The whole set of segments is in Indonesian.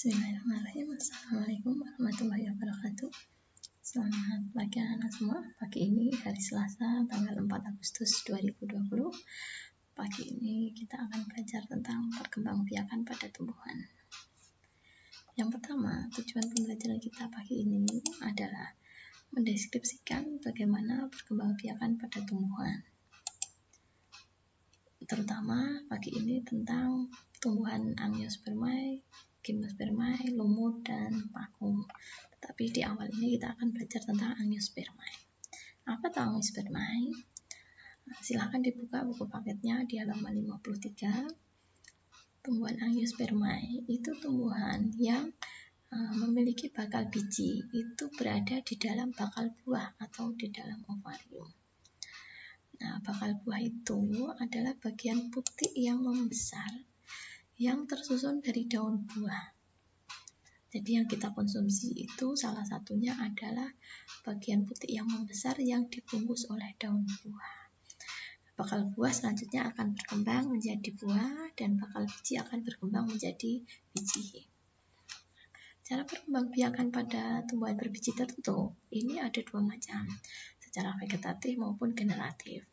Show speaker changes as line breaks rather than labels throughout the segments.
Bismillahirrahmanirrahim. Assalamualaikum warahmatullahi wabarakatuh. Selamat pagi anak semua. Pagi ini hari Selasa tanggal 4 Agustus 2020. Pagi ini kita akan belajar tentang perkembangbiakan pada tumbuhan. Yang pertama, tujuan pembelajaran kita pagi ini adalah mendeskripsikan bagaimana perkembangbiakan pada tumbuhan. Terutama pagi ini tentang tumbuhan Angiospermae, Gymnospermae, lumut, dan vakuum. Tetapi di awal ini kita akan belajar tentang Angiospermae. Apa itu Angiospermae? Silahkan dibuka buku paketnya di halaman 53. Tumbuhan Angiospermae itu tumbuhan yang memiliki bakal biji, itu berada di dalam bakal buah atau di dalam ovarium. Nah, bakal buah itu adalah bagian putih yang membesar yang tersusun dari daun buah. Jadi yang kita konsumsi itu salah satunya adalah bagian putih yang membesar yang dibungkus oleh daun buah. Bakal buah selanjutnya akan berkembang menjadi buah dan bakal biji akan berkembang menjadi biji. Cara perkembangbiakan pada tumbuhan berbiji tertentu ini ada dua macam, secara vegetatif maupun generatif.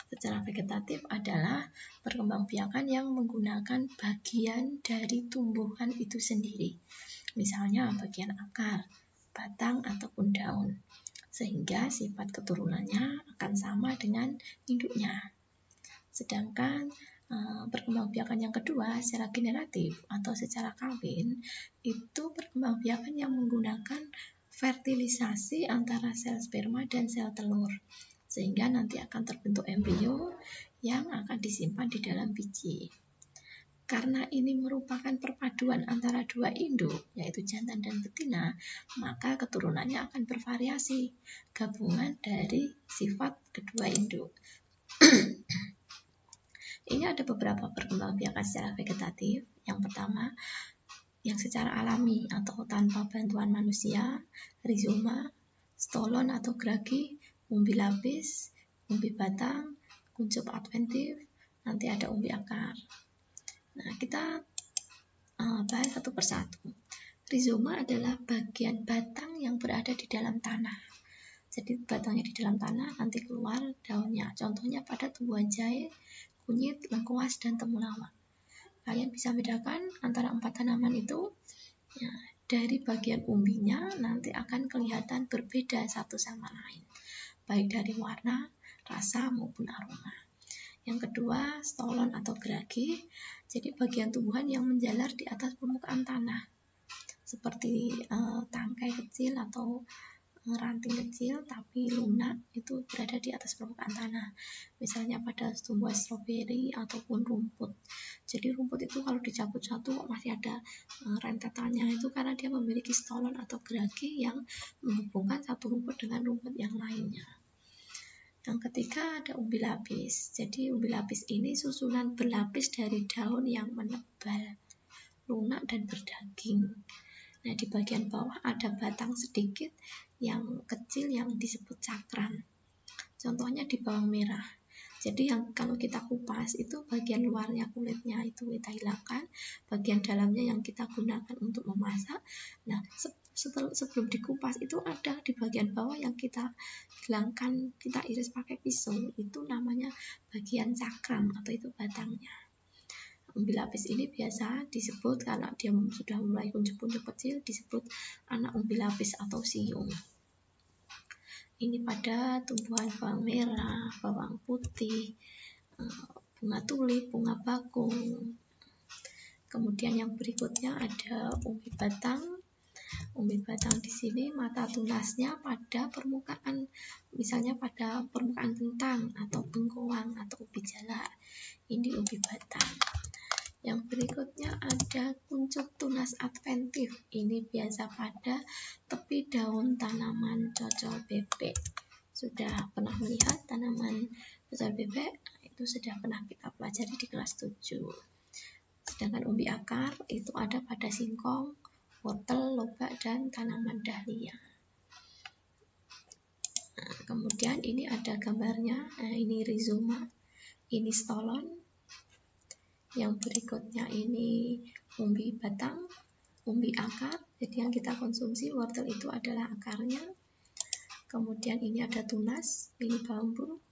Secara vegetatif adalah perkembangbiakan yang menggunakan bagian dari tumbuhan itu sendiri, misalnya bagian akar, batang, ataupun daun, sehingga sifat keturunannya akan sama dengan induknya. Sedangkan perkembangbiakan yang kedua secara generatif atau secara kawin, itu perkembangbiakan yang menggunakan fertilisasi antara sel sperma dan sel telur, sehingga nanti akan terbentuk embrio yang akan disimpan di dalam biji. Karena ini merupakan perpaduan antara dua induk, yaitu jantan dan betina, maka keturunannya akan bervariasi, gabungan dari sifat kedua induk. Ini ada beberapa perkembangbiakan secara vegetatif. Yang pertama, yang secara alami atau tanpa bantuan manusia, rizoma, stolon atau geragi, umbi lapis, umbi batang, kuncup adventif, nanti ada umbi akar. Nah, kita bahas satu persatu. Rizoma adalah bagian batang yang berada di dalam tanah. Jadi batangnya di dalam tanah, nanti keluar daunnya. Contohnya pada tumbuhan jahe, kunyit, lengkuas, dan temulawak. Kalian bisa bedakan antara 4 tanaman itu. Ya, dari bagian umbinya nanti akan kelihatan berbeda satu sama lain, baik dari warna, rasa, maupun aroma. Yang kedua, stolon atau geragi, jadi bagian tumbuhan yang menjalar di atas permukaan tanah, seperti tangkai kecil atau ranting kecil tapi lunak, itu berada di atas permukaan tanah, misalnya pada tumbuhan stroberi ataupun rumput. Jadi rumput itu kalau dicabut satu masih ada rentetannya, itu karena dia memiliki stolon atau geragi yang menghubungkan satu rumput dengan rumput yang lainnya. Yang ketiga ada umbi lapis. Jadi umbi lapis ini susunan berlapis dari daun yang menebal, lunak, dan berdaging. Nah, di bagian bawah ada batang sedikit yang kecil yang disebut cakram. Contohnya di bawang merah. Jadi yang kalau kita kupas itu bagian luarnya, kulitnya itu kita hilangkan, bagian dalamnya yang kita gunakan untuk memasak. Nah, sebelum dikupas itu ada di bagian bawah yang kita hilangkan, kita iris pakai pisau, itu namanya bagian cakram atau itu batangnya. Umbi lapis ini biasa disebut karena dia sudah mulai kuncup-kuncup kecil disebut anak umbi lapis atau siung. Ini pada tumbuhan bawang merah, bawang putih, bunga tulip, bunga bakung. Kemudian yang berikutnya ada umbi batang. Umbi batang di sini mata tunasnya pada permukaan, misalnya pada permukaan kentang atau bengkoang atau ubi jalar. Ini umbi batang. Yang berikutnya ada kuncup tunas adventif. Ini biasa pada tepi daun tanaman cocol bebek. Sudah pernah melihat tanaman cocol bebek? Itu sudah pernah kita pelajari di kelas 7. Sedangkan umbi akar itu ada pada singkong, wortel, lobak, dan tanaman dahlia. Nah, kemudian ini ada gambarnya. Nah, ini rizoma, ini stolon. Yang berikutnya ini umbi batang, umbi akar, jadi yang kita konsumsi wortel itu adalah akarnya. Kemudian ini ada tunas, ini bambu,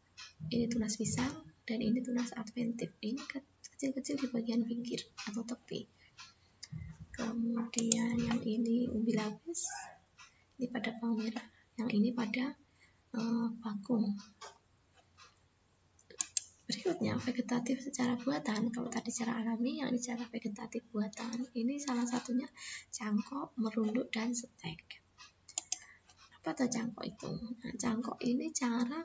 ini tunas pisang, dan ini tunas adventif. Ini kecil-kecil di bagian pinggir atau tepi. Kemudian yang ini umbi lapis, ini pada bawang merah, yang ini pada bakung. Berikutnya vegetatif secara buatan. Kalau tadi secara alami, yang ini secara vegetatif buatan. Ini salah satunya cangkok, merunduk, dan stek. Apa tuh cangkok itu? Nah, cangkok ini cara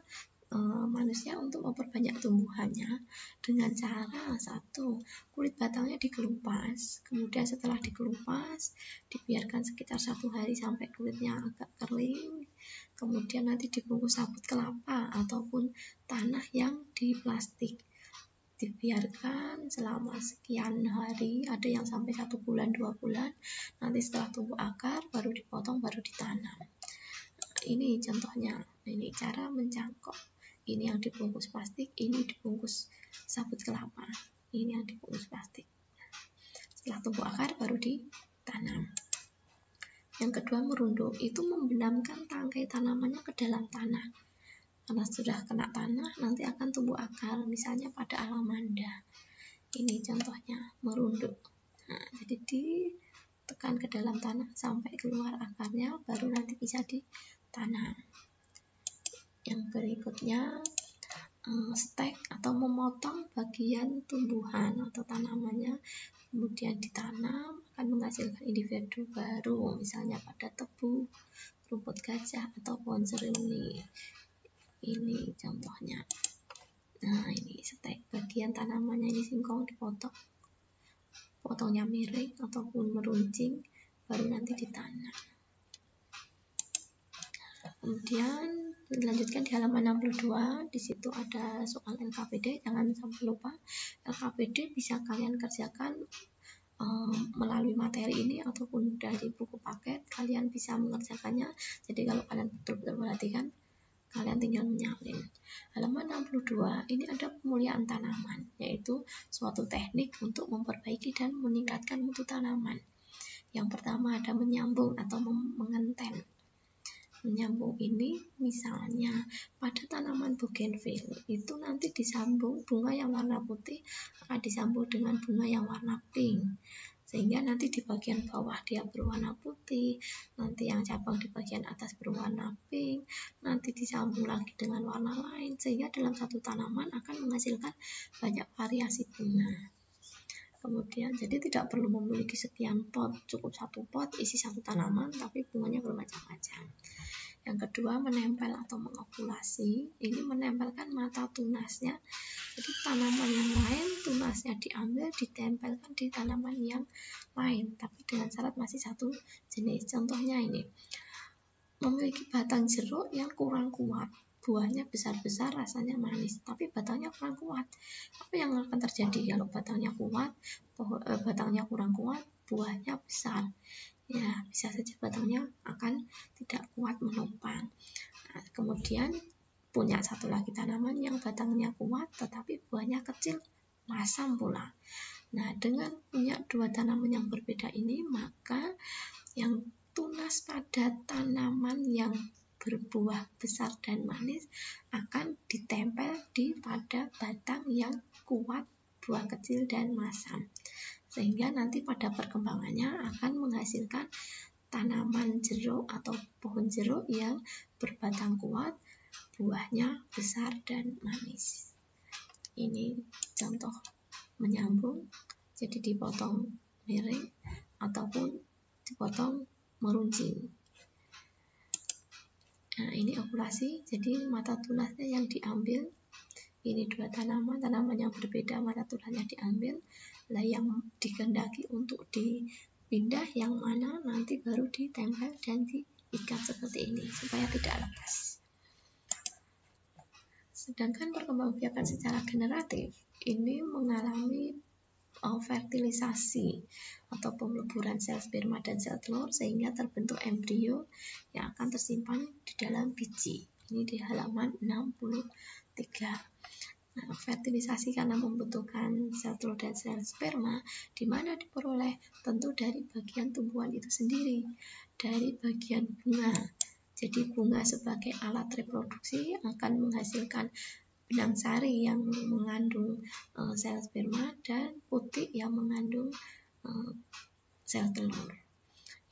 manusia untuk memperbanyak tumbuhannya dengan cara satu, kulit batangnya dikelupas, kemudian setelah dikelupas dibiarkan sekitar 1 hari sampai kulitnya agak kering, kemudian nanti dibungkus sabut kelapa ataupun tanah yang di plastik, dibiarkan selama sekian hari, ada yang sampai 1 bulan 2 bulan, nanti setelah tumbuh akar baru dipotong, baru ditanam. Ini contohnya, ini cara mencangkok. Ini yang dibungkus plastik, ini dibungkus sabut kelapa, ini yang dibungkus plastik. Setelah tumbuh akar baru ditanam. Yang kedua merunduk, itu membenamkan tangkai tanamannya ke dalam tanah. Karena sudah kena tanah, nanti akan tumbuh akar, misalnya pada alamanda. Ini contohnya merunduk. Nah, jadi ditekan ke dalam tanah sampai keluar akarnya, baru nanti bisa ditanam. Yang berikutnya stek atau memotong bagian tumbuhan atau tanamannya, kemudian ditanam, akan menghasilkan individu baru, misalnya pada tebu, rumput gajah, atau pohon seruni. Ini contohnya. Nah, ini stek, bagian tanamannya ini singkong dipotong, potongnya miring ataupun meruncing, baru nanti ditanam. Kemudian dilanjutkan di halaman 62, di situ ada soal LKPD, jangan sampai lupa. LKPD bisa kalian kerjakan melalui materi ini ataupun dari buku paket, kalian bisa mengerjakannya. Jadi kalau kalian betul-betul perhatikan, kalian tinggal menyalin. Halaman 62, ini ada pemuliaan tanaman, yaitu suatu teknik untuk memperbaiki dan meningkatkan mutu tanaman. Yang pertama ada menyambung atau mengenten. Menyambung ini misalnya pada tanaman bougainville itu nanti disambung bunga yang warna putih akan disambung dengan bunga yang warna pink, sehingga nanti di bagian bawah dia berwarna putih, nanti yang cabang di bagian atas berwarna pink, nanti disambung lagi dengan warna lain, sehingga dalam satu tanaman akan menghasilkan banyak variasi bunga. Kemudian jadi tidak perlu memiliki sekian pot, cukup 1 pot isi 1 tanaman, tapi bunganya bermacam-macam. Yang kedua menempel atau mengokulasi, ini menempelkan mata tunasnya. Jadi tanaman yang lain tunasnya diambil ditempelkan di tanaman yang lain, tapi dengan syarat masih satu jenis. Contohnya ini, memiliki batang jeruk yang kurang kuat, buahnya besar-besar, rasanya manis, tapi batangnya kurang kuat. Apa yang akan terjadi kalau batangnya kuat, batangnya kurang kuat, buahnya besar? Ya, bisa saja batangnya akan tidak kuat menopang. Nah, kemudian punya satu lagi tanaman yang batangnya kuat tetapi buahnya kecil, masam pula. Nah, dengan punya 2 tanaman yang berbeda ini, maka yang tunas pada tanaman yang berbuah besar dan manis akan ditempel di pada batang yang kuat, buah kecil dan masam, sehingga nanti pada perkembangannya akan menghasilkan tanaman jeruk atau pohon jeruk yang berbatang kuat, buahnya besar dan manis. Ini contoh menyambung, jadi dipotong miring ataupun dipotong meruncing. Nah, ini okulasi, jadi mata tunasnya yang diambil, ini 2 tanaman yang berbeda, mata tunasnya diambil. Lah yang dikehendaki untuk dipindah yang mana nanti baru ditempel dan diikat seperti ini supaya tidak lepas. Sedangkan perkembangbiakan secara generatif ini mengalami fertilisasi atau pemleburan sel sperma dan sel telur sehingga terbentuk embrio yang akan tersimpan di dalam biji. Ini di halaman 63. Nah, fertilisasi karena membutuhkan sel telur dan sel sperma, di mana diperoleh tentu dari bagian tumbuhan itu sendiri, dari bagian bunga. Jadi bunga sebagai alat reproduksi akan menghasilkan benang sari yang mengandung sel sperma dan putik yang mengandung sel telur.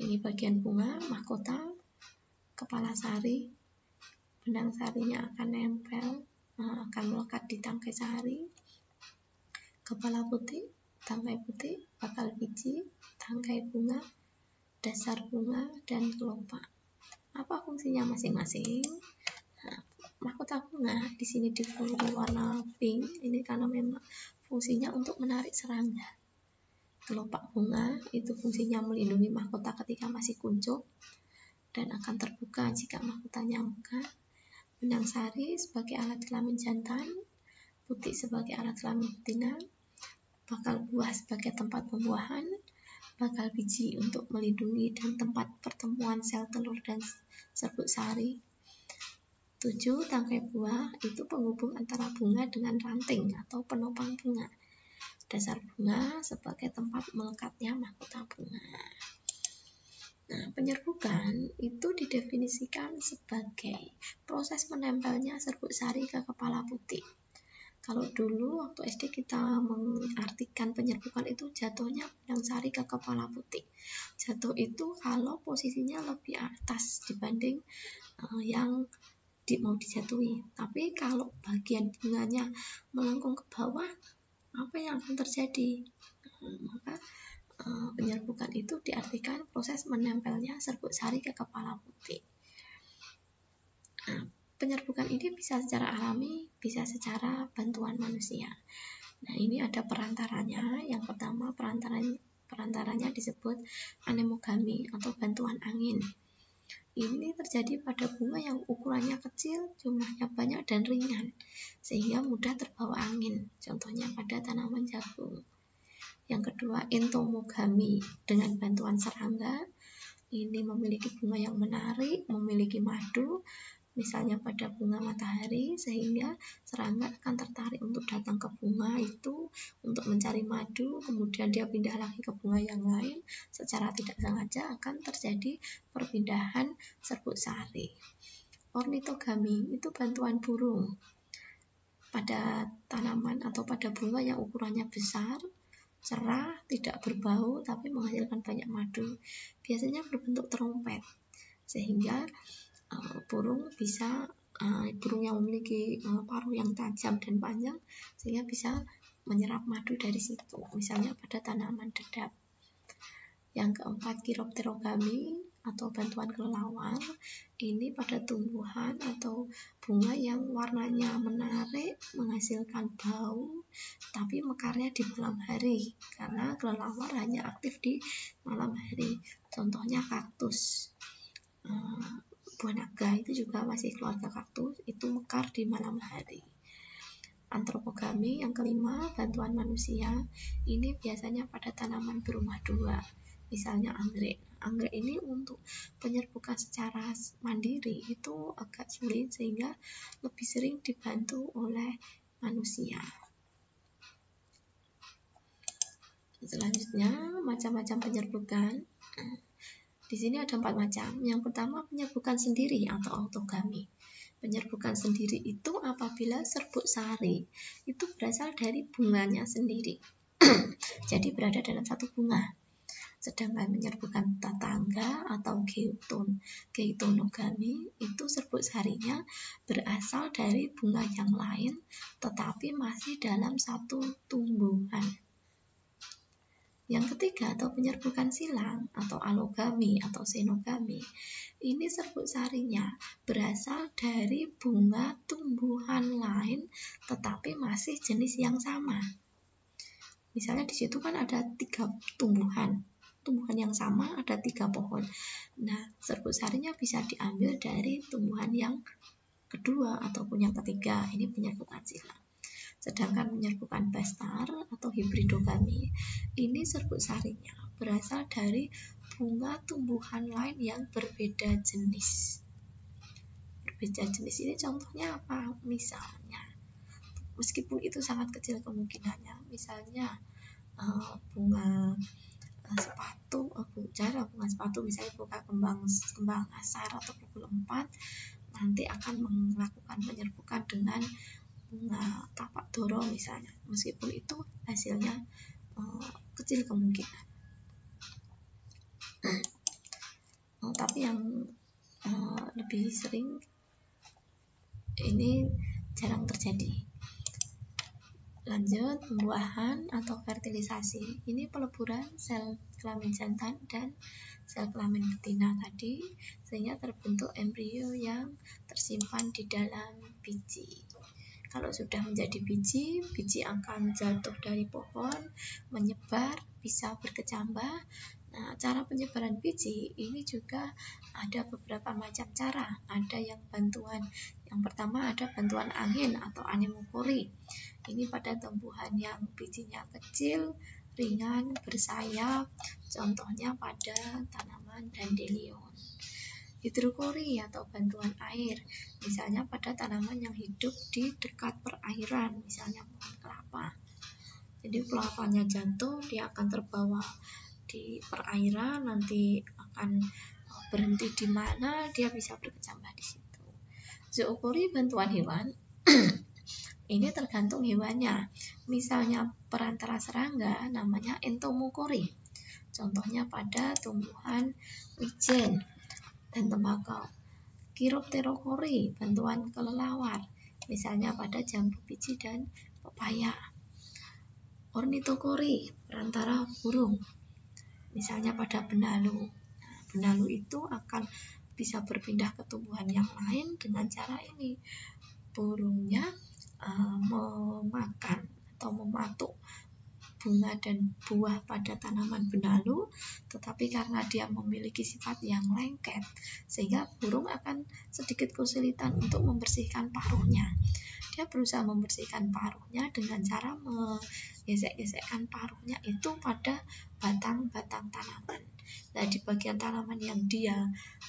Ini bagian bunga, mahkota, kepala sari, benang sarinya akan nempel, akan melekat di tangkai sari, kepala putik, tangkai putik, bakal biji, tangkai bunga, dasar bunga, dan kelopak. Apa fungsinya masing-masing? Nah, mahkota bunga di sini diberi warna pink, ini karena memang fungsinya untuk menarik serangga. Kelopak bunga itu fungsinya melindungi mahkota ketika masih kuncup dan akan terbuka jika mahkotanya megah. Benang sari sebagai alat kelamin jantan, putik sebagai alat kelamin betina, bakal buah sebagai tempat pembuahan, bakal biji untuk melindungi dan tempat pertemuan sel telur dan serbuk sari. 7. Tangkai buah itu penghubung antara bunga dengan ranting atau penopang bunga. Dasar bunga sebagai tempat melekatnya mahkota bunga. Nah, penyerbukan itu didefinisikan sebagai proses menempelnya serbuk sari ke kepala putik. Kalau dulu waktu SD kita mengartikan penyerbukan itu jatuhnya benang sari ke kepala putik. Jatuh itu kalau posisinya lebih atas dibanding yang mau dijatuhi. Tapi kalau bagian bunganya melengkung ke bawah, apa yang akan terjadi? Maka penyerbukan itu diartikan proses menempelnya serbuk sari ke kepala putik. Nah, penyerbukan ini bisa secara alami, bisa secara bantuan manusia. Nah, ini ada perantaranya. Yang pertama, perantaranya disebut anemogami atau bantuan angin. Ini terjadi pada bunga yang ukurannya kecil, jumlahnya banyak dan ringan, sehingga mudah terbawa angin. Contohnya pada tanaman jagung. Yang kedua, entomogami dengan bantuan serangga. Ini memiliki bunga yang menarik, memiliki madu, misalnya pada bunga matahari, sehingga serangga akan tertarik untuk datang ke bunga itu untuk mencari madu, kemudian dia pindah lagi ke bunga yang lain. Secara tidak sengaja akan terjadi perpindahan serbuk sari. Ornitogami itu bantuan burung pada tanaman atau pada bunga yang ukurannya besar, cerah, tidak berbau, tapi menghasilkan banyak madu. Biasanya berbentuk trompet, sehingga burung yang memiliki paruh yang tajam dan panjang, sehingga bisa menyerap madu dari situ, misalnya pada tanaman dedap. Yang keempat, kiropterogami atau bantuan kelelawar. Ini pada tumbuhan atau bunga yang warnanya menarik, menghasilkan bau, tapi mekarnya di malam hari, karena kelelawar hanya aktif di malam hari. Contohnya kaktus. Buah naga itu juga masih keluarga kaktus, itu mekar di malam hari. Antropogami yang kelima, bantuan manusia. Ini biasanya pada tanaman berumah dua, misalnya anggrek. Anggrek ini untuk penyerbukan secara mandiri itu agak sulit, sehingga lebih sering dibantu oleh manusia. Selanjutnya, macam-macam penyerbukan. Di sini ada 4 macam. Yang pertama, penyerbukan sendiri atau autogami. Penyerbukan sendiri itu apabila serbuk sari itu berasal dari bunganya sendiri. Jadi berada dalam satu bunga. Sedangkan penyerbukan tetangga atau geitonogami itu serbuk sarinya berasal dari bunga yang lain tetapi masih dalam satu tumbuhan. Yang ketiga atau penyerbukan silang atau alogami atau xenogami. Ini serbuk sarinya berasal dari bunga tumbuhan lain tetapi masih jenis yang sama. Misalnya di situ kan ada 3 tumbuhan yang sama, ada 3 pohon. Nah, serbuk sarinya bisa diambil dari tumbuhan yang kedua ataupun yang ketiga. Ini penyerbukan silang. Sedangkan penyerbukan bastar atau hibridogami, ini serbuk sarinya berasal dari bunga tumbuhan lain yang berbeda jenis. Berbeda jenis ini contohnya apa? Misalnya meskipun itu sangat kecil kemungkinannya. Misalnya bunga sepatu, bunga sepatu misalnya buka kembang asar atau pukul 4, nanti akan melakukan penyerbukan dengan bunga tapak doro misalnya, meskipun itu hasilnya kecil kemungkinan. Tapi yang lebih sering ini jarang terjadi. Lanjut, pembuahan atau fertilisasi. Ini peleburan sel kelamin jantan dan sel kelamin betina tadi, sehingga terbentuk embrio yang tersimpan di dalam biji. Kalau sudah menjadi biji, biji akan jatuh dari pohon, menyebar, bisa berkecambah. Nah, cara penyebaran biji ini juga ada beberapa macam cara. Ada yang bantuan. Yang pertama ada bantuan angin atau anemopori. Ini pada tumbuhan yang bijinya kecil, ringan, bersayap. Contohnya pada tanaman dandelion. Hidrokori atau bantuan air, misalnya pada tanaman yang hidup di dekat perairan, misalnya pohon kelapa. Jadi kelapanya jatuh, dia akan terbawa di perairan, nanti akan berhenti di mana, dia bisa berkecambah di situ. Zookori bantuan hewan. Ini tergantung hewannya. Misalnya perantara serangga namanya entomokori. Contohnya pada tumbuhan wijen dan tembakau. Chiropterokori bantuan kelelawar. Misalnya pada jambu biji dan pepaya. Ornitokori perantara burung. Misalnya pada benalu. Nah, benalu itu akan bisa berpindah ke tumbuhan yang lain dengan cara ini. Burungnya memakan atau mematuk bunga dan buah pada tanaman benalu, tetapi karena dia memiliki sifat yang lengket, sehingga burung akan sedikit kesulitan untuk membersihkan paruhnya. Dia berusaha membersihkan paruhnya dengan cara menggesek-gesekkan paruhnya itu pada batang-batang tanaman. Nah, di bagian tanaman yang dia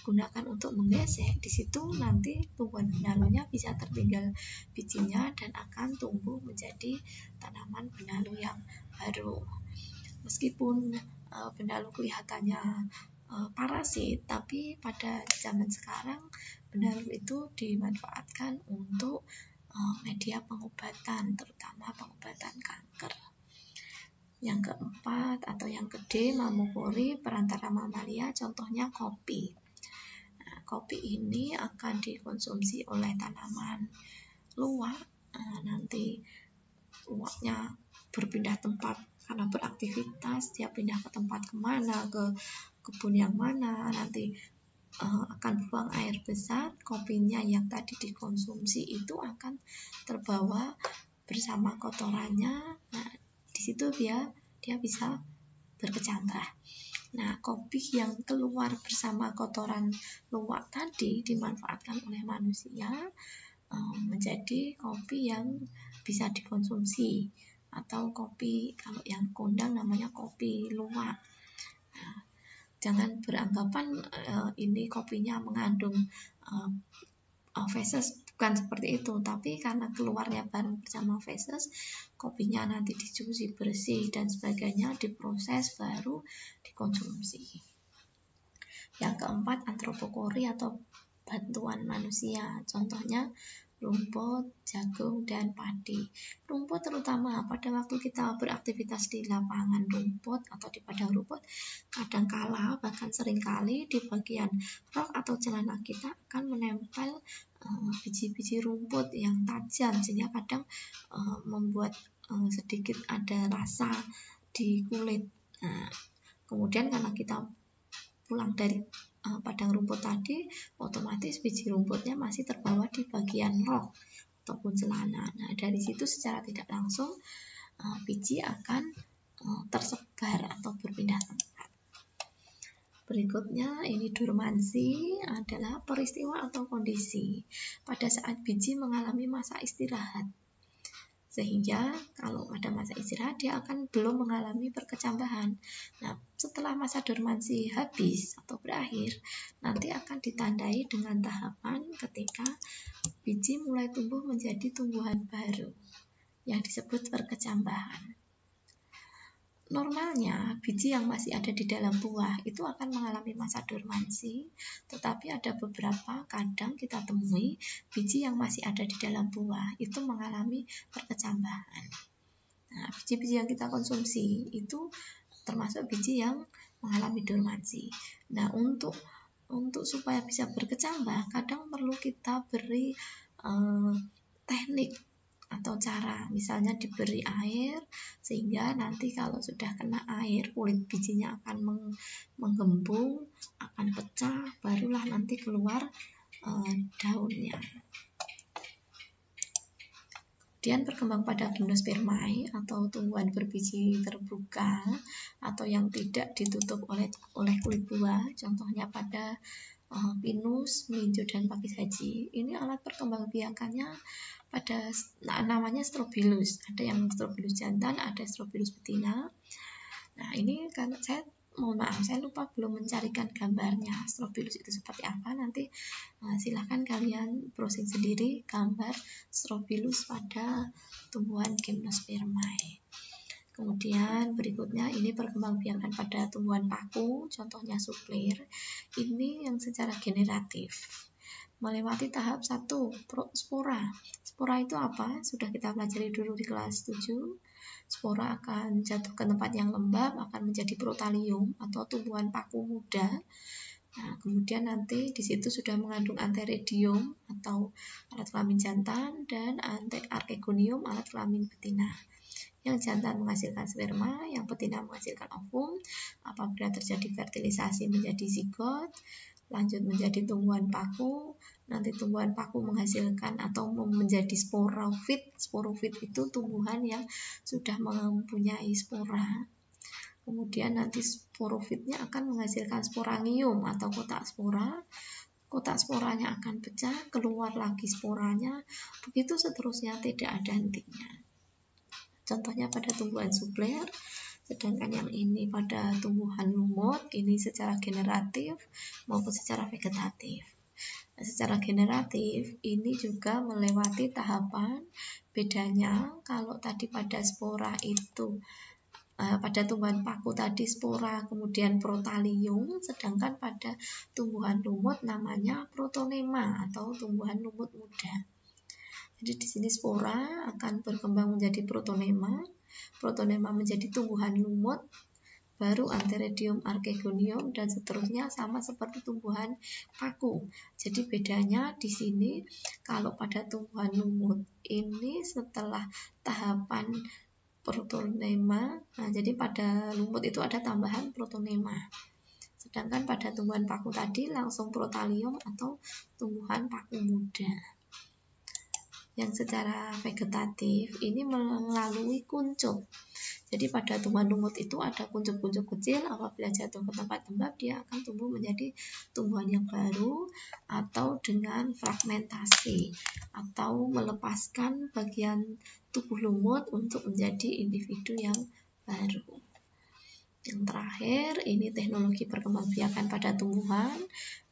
gunakan untuk menggesek, di situ nanti tumbuhan benalunya bisa tertinggal bijinya dan akan tumbuh menjadi tanaman benalu yang baru. Meskipun benalu kelihatannya parasit, tapi pada zaman sekarang benalu itu dimanfaatkan untuk media pengobatan, terutama pengobatan kanker. Yang keempat atau yang D, mamopori perantara mamalia, contohnya kopi. Nah, kopi ini akan dikonsumsi oleh tanaman luwak. Nanti luwaknya berpindah tempat karena beraktivitas, dia pindah ke tempat kemana, ke kebun yang mana, nanti akan buang air besar, kopinya yang tadi dikonsumsi itu akan terbawa bersama kotorannya. Nah, di situ dia bisa berkecambah. Nah, kopi yang keluar bersama kotoran luwak tadi dimanfaatkan oleh manusia menjadi kopi yang bisa dikonsumsi, atau kopi kalau yang kondang namanya kopi luwak. Nah, jangan beranggapan ini kopinya mengandung feses, bukan seperti itu, tapi karena keluarnya bareng bersama feses, kopinya nanti dicuci bersih dan sebagainya, diproses baru dikonsumsi. Yang keempat, antropokori atau bantuan manusia, contohnya rumput, jagung, dan padi. Rumput terutama pada waktu kita beraktivitas di lapangan rumput atau di padang rumput, kadangkala bahkan seringkali di bagian rok atau celana kita akan menempel biji-biji rumput yang tajam, sehingga kadang membuat sedikit ada rasa di kulit. Nah, kemudian karena kita pulang dari padang rumput tadi, otomatis biji rumputnya masih terbawa di bagian rok ataupun celana. Nah, dari situ secara tidak langsung biji akan tersebar atau berpindah tempat. Berikutnya ini dormansi adalah peristiwa atau kondisi pada saat biji mengalami masa istirahat. Sehingga kalau ada masa istirahat dia akan belum mengalami perkecambahan. Nah, setelah masa dormansi habis atau berakhir, nanti akan ditandai dengan tahapan ketika biji mulai tumbuh menjadi tumbuhan baru. yang disebut perkecambahan. Normalnya biji yang masih ada di dalam buah itu akan mengalami masa dormansi, tetapi ada beberapa kadang kita temui biji yang masih ada di dalam buah itu mengalami perkecambahan. Nah, biji-biji yang kita konsumsi itu termasuk biji yang mengalami dormansi. Nah, untuk supaya bisa berkecambah, kadang perlu kita beri teknik atau cara, misalnya diberi air sehingga nanti kalau sudah kena air kulit bijinya akan menggembung, akan pecah, barulah nanti keluar daunnya. Kemudian berkembang pada gimnospermae atau tumbuhan berbiji terbuka atau yang tidak ditutup oleh kulit buah, contohnya pada pinus, melinjo, dan pakis haji. Ini alat perkembangbiakannya pada namanya strobilus. Ada yang strobilus jantan, ada strobilus betina. Nah, ini kan saya lupa belum mencarikan gambarnya strobilus itu seperti apa. Nanti silahkan kalian browsing sendiri gambar strobilus pada tumbuhan gimnospermae. Kemudian berikutnya ini perkembangbiakan pada tumbuhan paku, contohnya suplir. Ini yang secara generatif melewati tahap 1, spora. Spora itu apa? Sudah kita pelajari dulu di kelas 7. Spora akan jatuh ke tempat yang lembab, akan menjadi protalium atau tumbuhan paku muda. Nah, kemudian nanti di situ sudah mengandung antheridium atau alat kelamin jantan dan archegonium alat kelamin betina. Yang jantan menghasilkan sperma, yang betina menghasilkan ovum. Apabila terjadi fertilisasi menjadi zigot, lanjut menjadi tumbuhan paku. Nanti tumbuhan paku menghasilkan atau menjadi sporofit. Sporofit itu tumbuhan yang sudah mempunyai spora. Kemudian nanti sporofitnya akan menghasilkan sporangium atau kotak spora. Kotak sporanya akan pecah, keluar lagi sporanya. Begitu seterusnya, tidak ada hentinya. Contohnya pada tumbuhan supler, sedangkan yang ini pada tumbuhan lumut, ini secara generatif maupun secara vegetatif. Nah, secara generatif ini juga melewati tahapan, bedanya kalau tadi pada spora itu pada tumbuhan paku tadi spora kemudian protalium, sedangkan pada tumbuhan lumut namanya protonema atau tumbuhan lumut muda. Jadi di sini spora akan berkembang menjadi protonema, protonema menjadi tumbuhan lumut, baru antheridium, archegonium, dan seterusnya sama seperti tumbuhan paku. Jadi bedanya di sini kalau pada tumbuhan lumut ini setelah tahapan protonema, nah jadi pada lumut itu ada tambahan protonema. Sedangkan pada tumbuhan paku tadi langsung protalium atau tumbuhan paku muda. Yang secara vegetatif ini melalui kuncup. Jadi pada tumbuhan lumut itu ada kuncup-kuncup kecil, apabila jatuh ke tempat lembab dia akan tumbuh menjadi tumbuhan yang baru atau dengan fragmentasi atau melepaskan bagian tubuh lumut untuk menjadi individu yang baru. Yang terakhir, ini teknologi perkembangbiakan pada tumbuhan,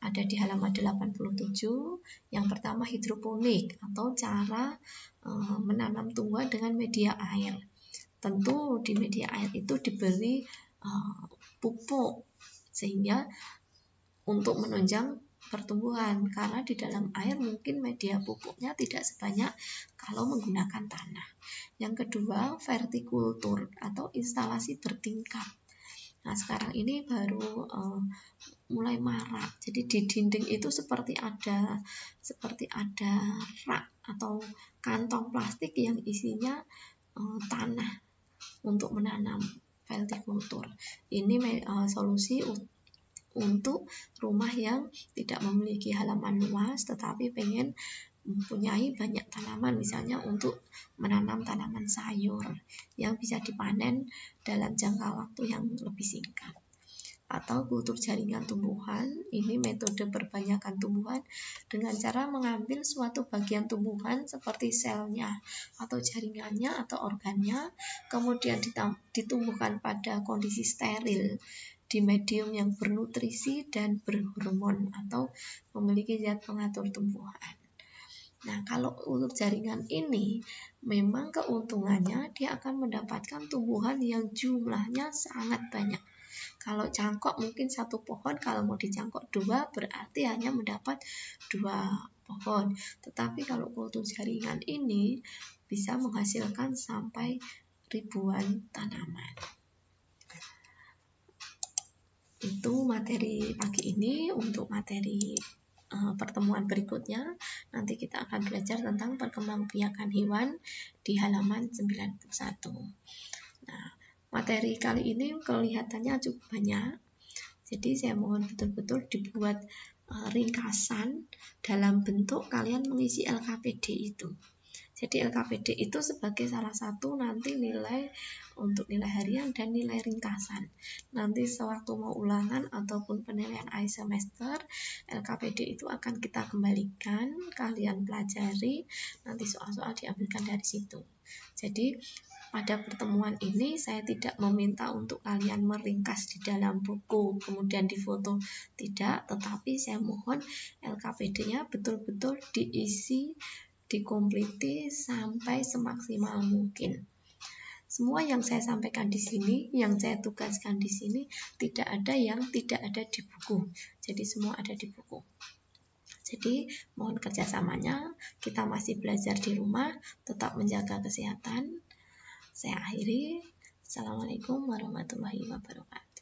ada di halaman 87. Yang pertama hidroponik atau cara menanam tumbuhan dengan media air. Tentu di media air itu diberi pupuk sehingga untuk menunjang pertumbuhan, karena di dalam air mungkin media pupuknya tidak sebanyak kalau menggunakan tanah. Yang kedua, vertikultur atau instalasi bertingkat. Nah, sekarang ini baru mulai marak. Jadi di dinding itu seperti ada rak atau kantong plastik yang isinya tanah untuk menanam vertikultur. Ini solusi untuk rumah yang tidak memiliki halaman luas tetapi pengen mempunyai banyak tanaman, misalnya untuk menanam tanaman sayur yang bisa dipanen dalam jangka waktu yang lebih singkat. Atau kultur jaringan tumbuhan, ini metode perbanyakan tumbuhan dengan cara mengambil suatu bagian tumbuhan seperti selnya atau jaringannya atau organnya, kemudian ditumbuhkan pada kondisi steril di medium yang bernutrisi dan berhormon atau memiliki zat pengatur tumbuhan. Nah, kalau untuk jaringan ini memang keuntungannya dia akan mendapatkan tumbuhan yang jumlahnya sangat banyak. Kalau cangkok mungkin satu pohon, kalau mau dicangkok dua berarti hanya mendapat 2 pohon. Tetapi kalau kultur jaringan ini bisa menghasilkan sampai ribuan tanaman. Itu materi pagi ini. Untuk materi pertemuan berikutnya nanti kita akan belajar tentang perkembangbiakan hewan di halaman 91. Nah, materi kali ini kelihatannya cukup banyak. Jadi saya mohon betul-betul dibuat ringkasan dalam bentuk kalian mengisi LKPD itu. Jadi LKPD itu sebagai salah satu nanti nilai untuk nilai harian dan nilai ringkasan. Nanti sewaktu mau ulangan ataupun penilaian akhir semester, LKPD itu akan kita kembalikan, kalian pelajari, nanti soal-soal diambilkan dari situ. Jadi pada pertemuan ini saya tidak meminta untuk kalian meringkas di dalam buku kemudian difoto, tidak, tetapi saya mohon LKPD-nya betul-betul diisi, dikompliti sampai semaksimal mungkin. Semua yang saya sampaikan di sini, yang saya tugaskan di sini, tidak ada yang tidak ada di buku. Jadi semua ada di buku. Jadi mohon kerjasamanya, kita masih belajar di rumah, tetap menjaga kesehatan. Saya akhiri. Assalamualaikum warahmatullahi wabarakatuh.